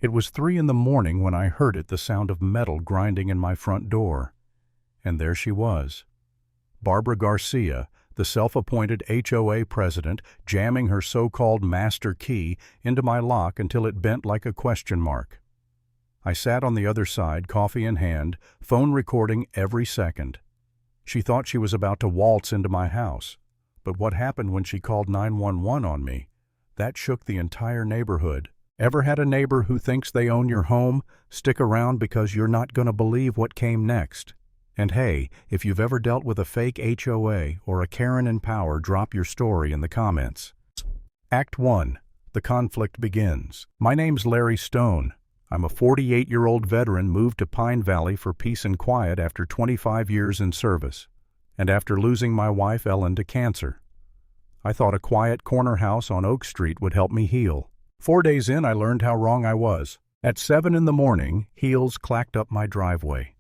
It was 3 in the morning when I heard it, the sound of metal grinding in my front door. And there she was, Barbara Garcia, the self-appointed HOA president, jamming her so-called master key into my lock until it bent like a question mark. I sat on the other side, coffee in hand, phone recording every second. She thought she was about to waltz into my house. But what happened when she called 911 on me? That shook the entire neighborhood. Ever had a neighbor who thinks they own your home? Stick around because you're not going to believe what came next. And hey, if you've ever dealt with a fake HOA or a Karen in power, drop your story in the comments. Act 1. The conflict begins. My name's Larry Stone. I'm a 48-year-old veteran moved to Pine Valley for peace and quiet after 25 years in service, and after losing my wife Ellen to cancer. I thought a quiet corner house on Oak Street would help me heal. 4 days in, I learned how wrong I was. At 7 in the morning, heels clacked up my driveway.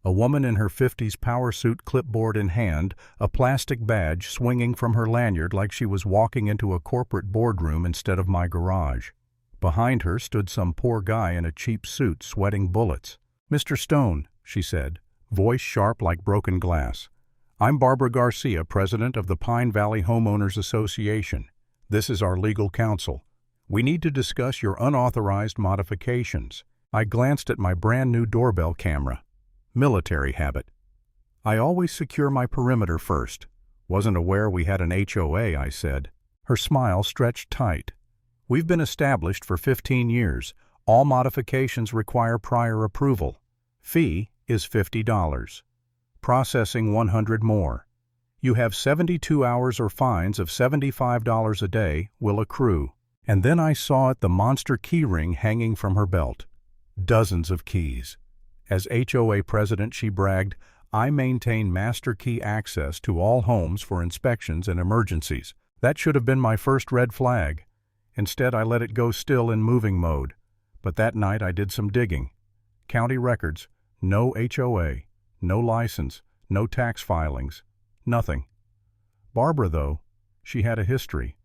A woman in her 50s, power suit, clipboard in hand, a plastic badge swinging from her lanyard like she was walking into a corporate boardroom instead of my garage. Behind her stood some poor guy in a cheap suit, sweating bullets. "Mr. Stone," she said, voice sharp like broken glass. "I'm Barbara Garcia, president of the Pine Valley Homeowners Association. This is our legal counsel. We need to discuss your unauthorized modifications." I glanced at my brand new doorbell camera. Military habit. I always secure my perimeter first. "Wasn't aware we had an HOA," I said. Her smile stretched tight. "We've been established for 15 years. All modifications require prior approval. Fee is $50. Processing $100 more. You have 72 hours or fines of $75 a day will accrue." And then I saw the monster key ring hanging from her belt. Dozens of keys. As HOA president, she bragged, "I maintain master key access to all homes for inspections and emergencies." That should have been my first red flag. Instead, I let it go still in moving mode. But that night I did some digging. County records, no HOA, no license, no tax filings, nothing. Barbara, though, she had a history.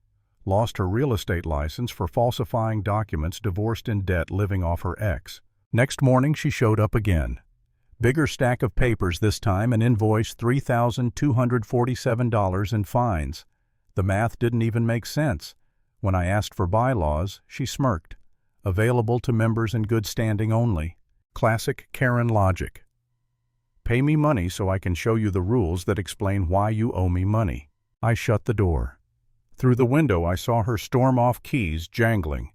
Lost her real estate license for falsifying documents, divorced in debt, living off her ex. Next morning she showed up again. Bigger stack of papers this time, an invoice, $3,247 in fines. The math didn't even make sense. When I asked for bylaws, she smirked. Available to members in good standing only. Classic Karen logic. Pay me money so I can show you the rules that explain why you owe me money. I shut the door. Through the window I saw her storm off, keys jangling.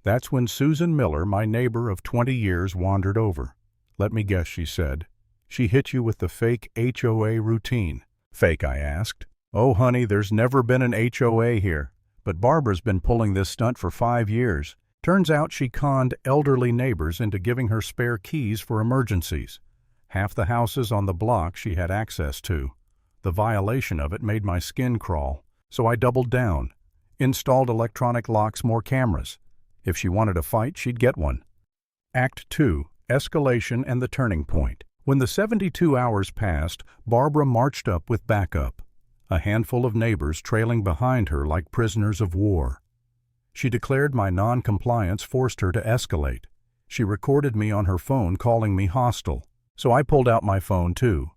That's when Susan Miller, my neighbor of 20 years, wandered over. "Let me guess," she said. "She hit you with the fake HOA routine." "Fake?" I asked. "Oh, honey, there's never been an HOA here. But Barbara's been pulling this stunt for 5 years. Turns out she conned elderly neighbors into giving her spare keys for emergencies. Half the houses on the block she had access to. The violation of it made my skin crawl. So I doubled down. Installed electronic locks, more cameras. If she wanted a fight, she'd get one. Act 2. Escalation and the turning point. When the 72 hours passed, Barbara marched up with backup. A handful of neighbors trailing behind her like prisoners of war. She declared my non-compliance forced her to escalate. She recorded me on her phone calling me hostile. So I pulled out my phone too.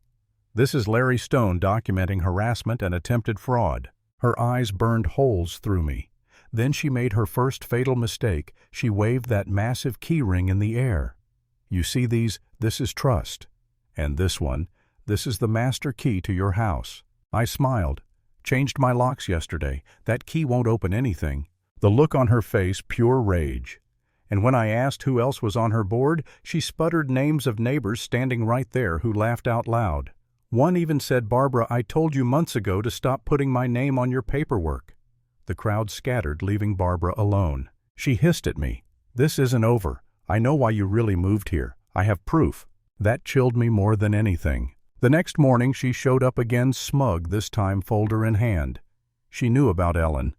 This is Larry Stone documenting harassment and attempted fraud. Her eyes burned holes through me. Then she made her first fatal mistake. She waved that massive key ring in the air. "You see these? This is trust. And this one, this is the master key to your house." I smiled. "Changed my locks yesterday. That key won't open anything." The look on her face, pure rage. And when I asked who else was on her board, she sputtered names of neighbors standing right there who laughed out loud. One even said, "Barbara, I told you months ago to stop putting my name on your paperwork." The crowd scattered, leaving Barbara alone. She hissed at me. "This isn't over. I know why you really moved here. I have proof." That chilled me more than anything. The next morning she showed up again, smug, this time folder in hand. She knew about Ellen,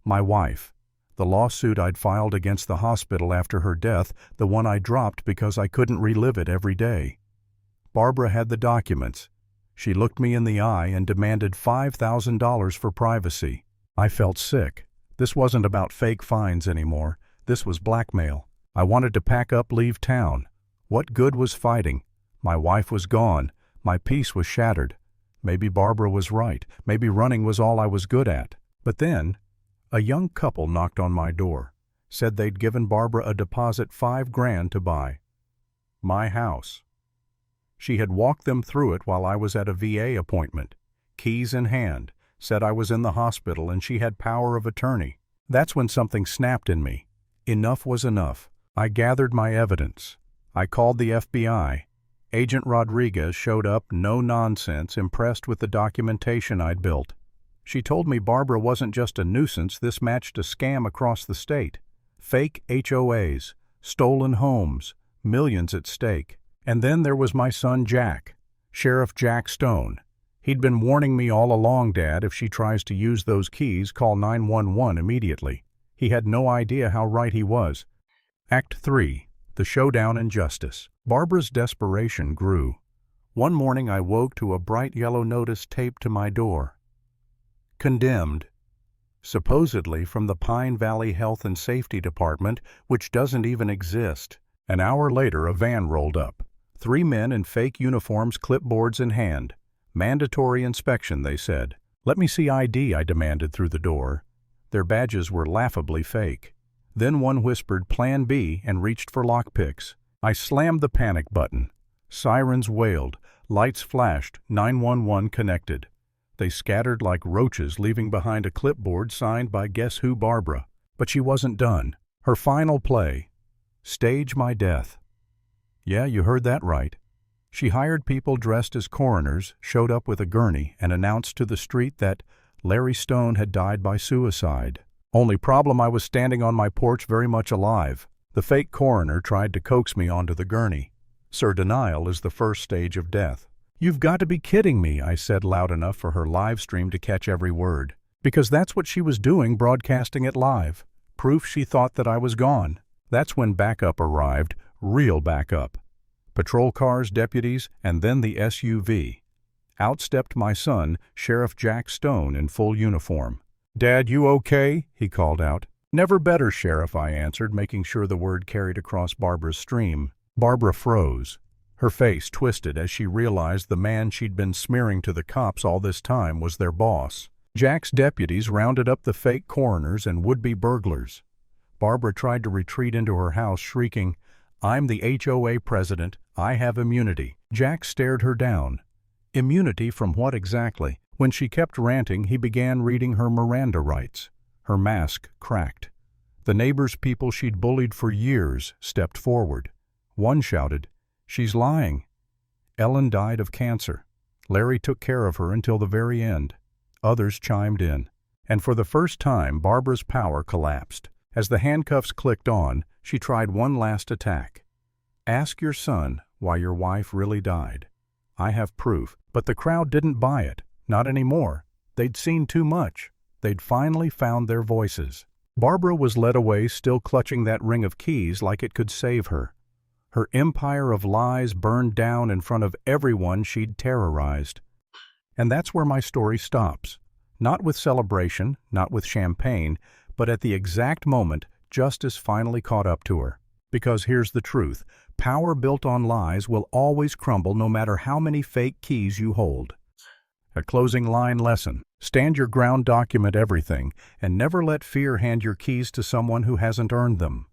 my wife. The lawsuit I'd filed against the hospital after her death, the one I dropped because I couldn't relive it every day. Barbara had the documents. She looked me in the eye and demanded $5,000 for privacy. I felt sick. This wasn't about fake fines anymore. This was blackmail. I wanted to pack up, leave town. What good was fighting? My wife was gone. My peace was shattered. Maybe Barbara was right. Maybe running was all I was good at. But then, a young couple knocked on my door, said they'd given Barbara a deposit $5,000 to buy my house. She had walked them through it while I was at a VA appointment, keys in hand, said I was in the hospital and she had power of attorney. That's when something snapped in me. Enough was enough. I gathered my evidence. I called the FBI. Agent Rodriguez showed up, no nonsense, impressed with the documentation I'd built. She told me Barbara wasn't just a nuisance, this matched a scam across the state. Fake HOAs, stolen homes, millions at stake. And then there was my son Jack, Sheriff Jack Stone. He'd been warning me all along, Dad, if she tries to use those keys, call 911 immediately. He had no idea how right he was. Act 3. The Showdown in Justice. Barbara's desperation grew. One morning I woke to a bright yellow notice taped to my door. Condemned. Supposedly from the Pine Valley Health and Safety Department, which doesn't even exist. An hour later, a van rolled up. 3 men in fake uniforms, clipboards in hand. Mandatory inspection, they said. Let me see ID, I demanded through the door. Their badges were laughably fake. Then one whispered Plan B and reached for lockpicks. I slammed the panic button. Sirens wailed. Lights flashed. 911 connected. They scattered like roaches, leaving behind a clipboard signed by Guess Who Barbara. But she wasn't done. Her final play. Stage my death. Yeah, you heard that right. She hired people dressed as coroners, showed up with a gurney, and announced to the street that Larry Stone had died by suicide. Only problem, I was standing on my porch very much alive. The fake coroner tried to coax me onto the gurney. Sir, denial is the first stage of death. You've got to be kidding me, I said loud enough for her live stream to catch every word. Because that's what she was doing, broadcasting it live. Proof she thought that I was gone. That's when backup arrived, real backup. Patrol cars, deputies, and then the SUV. Out stepped my son, Sheriff Jack Stone, in full uniform. Dad, you okay? He called out. Never better, Sheriff, I answered, making sure the word carried across Barbara's stream. Barbara froze. Her face twisted as she realized the man she'd been smearing to the cops all this time was their boss. Jack's deputies rounded up the fake coroners and would-be burglars. Barbara tried to retreat into her house, shrieking, I'm the HOA president. I have immunity. Jack stared her down. Immunity from what exactly? When she kept ranting, he began reading her Miranda rights. Her mask cracked. The neighbors' people she'd bullied for years stepped forward. One shouted, She's lying. Ellen died of cancer. Larry took care of her until the very end. Others chimed in. And for the first time, Barbara's power collapsed. As the handcuffs clicked on, she tried one last attack. Ask your son why your wife really died. I have proof, but the crowd didn't buy it. Not anymore. They'd seen too much. They'd finally found their voices. Barbara was led away, still clutching that ring of keys like it could save her. Her empire of lies burned down in front of everyone she'd terrorized. And that's where my story stops. Not with celebration, not with champagne, but at the exact moment justice finally caught up to her. Because here's the truth. Power built on lies will always crumble no matter how many fake keys you hold. A closing line lesson. Stand your ground, document everything, and never let fear hand your keys to someone who hasn't earned them.